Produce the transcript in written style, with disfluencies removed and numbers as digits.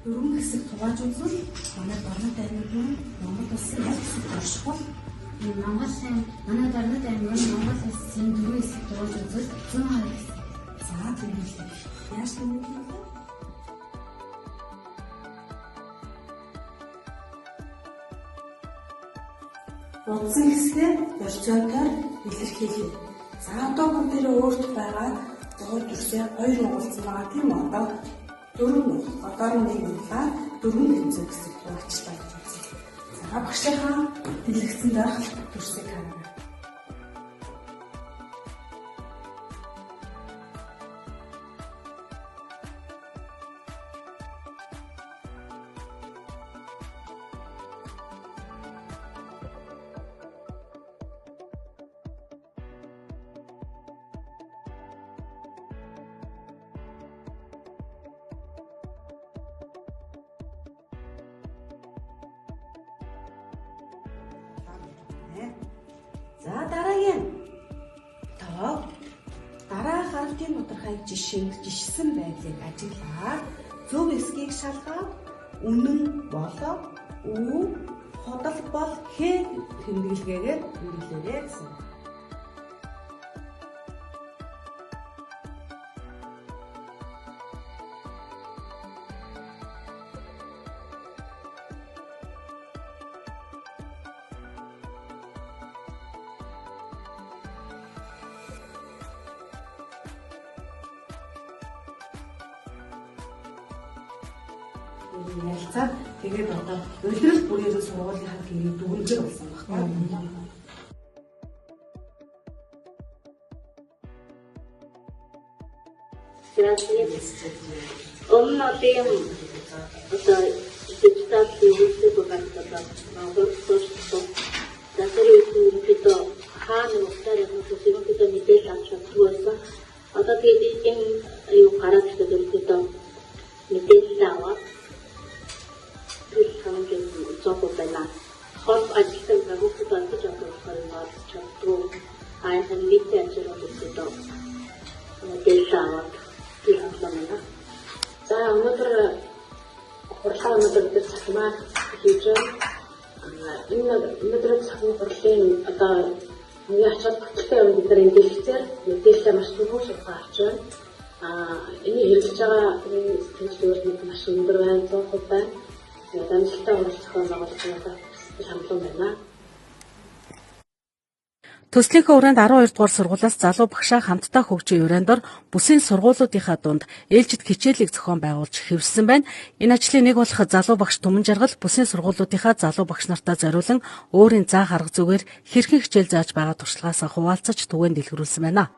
Дөрвөн хэсэг тугааж үзвэл манай Барнат аймгийн Монгол улсын хэсэг оршихол манай Барнат аймгийн Монгол улсын дөрвөн хэсэг тугааж үзвэл 102 хэсэг. За тэгвэл яаж нэмэх вэ? Утсан хэсгээ зорцоотоор илэрхийлье. За одоо бүр тэр өөрт байгаа зураг төрсөөр хоёр нугалцсан байгаа тийм одоо дөрвөн одоор нэг нуглаа дөрвөн тэмцээн хэсэг хуваалцлаа гэж үзье. За багшийнхаа дэлгэцэн дээрх төрсийг харна. За дараагийн тоо дараах ардын тодорхой жишсэн байдлыг ажиглаад зөв эсгийг шалгаад үнэн болоо үү ходол бол х тэмдэглэгээр хэрэглээрэй гэсэн. Ялцаад тэгээд одоо улирал бүрээр сургуулийн гэрээ дүгнжээр болсон байна. Өмнөдийн одоо диджитал хэлбэрийг багтаасан одоо хаана уустаар юм бэ мэдээлэл авч чадсан. Одоо тэгээд энэ юу гараад ирсэн мэдээлэл аваад зогсоо байна. Хол ажилтнаа хүүхэд болж байгаа чаддгүй айхан мэдээ ажиглаж байгаа. Мэдээлэл аваад тиймлээ. За өнөөдөр хөрлөө цахимаар хийж энэ өнөөдөр цахим хөрлөлийн одоо миний ачаал бүтэлтэй юм бид нар энэ дэлгэцээр мэдээлэл маш түрүү шалгаж байна. Энийг хэрэгжиж байгаа сэтгэл хөдлөлт маш өндөр байна, 100% байна. Дамжлагтай уралдах байгууллагуудад хамтлан байна. Төслийнхөө хүрээнд 12 дугаар сургуулиас залуу багшаа хамтдаа хөгжийн урандор бүсийн сургуулиудынхаа дунд ээлжид хичээлийг зохион байгуулж хэвшсэн байна. Энэ ажлын нэг болох залуу багш Түмэн Жаргал бүсийн сургуулиудынхаа залуу багш нартаа зориулан өөрийн заах арга зүгээр хэрхэн хичээл зааж байгаа туршлагаасаа хуваалцаж түгээн дэлгэрүүлсэн байна.